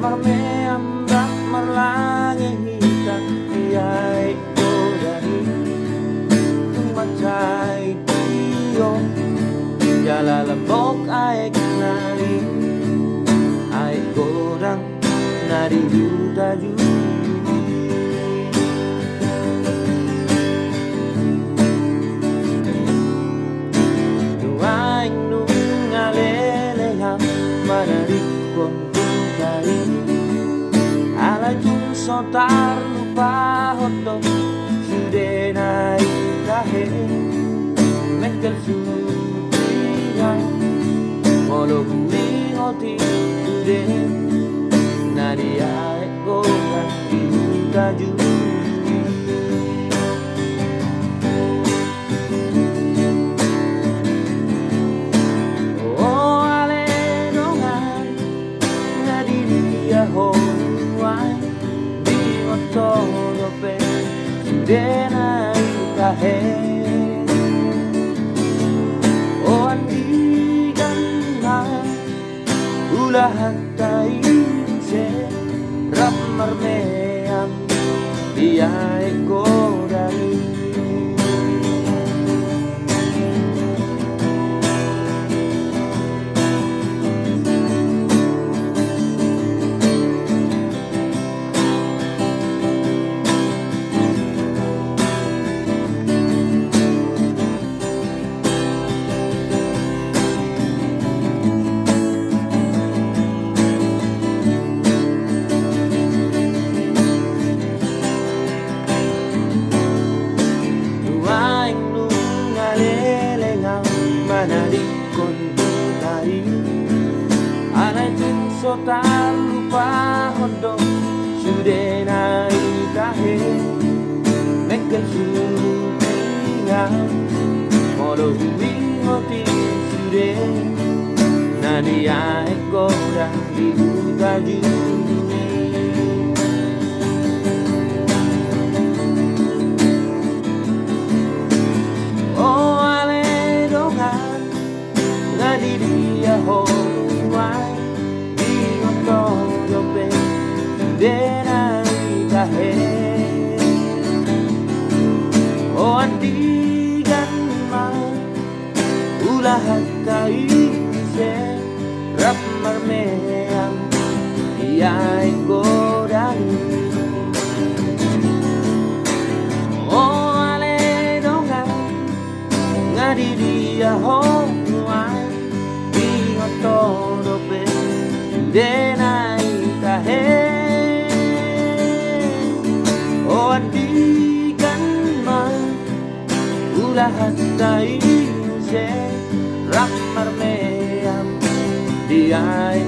marmeam rak marlangi hitam iai kodari tumacai dio jalalabok aek nari aek kodang nari yudaju nuaing nungalele ham manarik kondutari ala jung sotar lupa hoto sude nai kahe mekel sudiya molo bumi hoti sude nadia eko ganti taju oh ale dongai nadidia hoai di otorope sude nai kahe oh andigan mai ulahan tai rap marmeam dia kodari manarik kondutari anai jung sotar lupa hodo sude nai kahe mekel sudiya molo bumi hoti sude nadia eko ganti taju dia hoai di otorope denai kahe oh andigan mai ulahan kai se rap marmeam iai godang oh ale dongan ngadi dia hoai torope denai kahe oh andigan mai ulahan tai se rak marmeam diai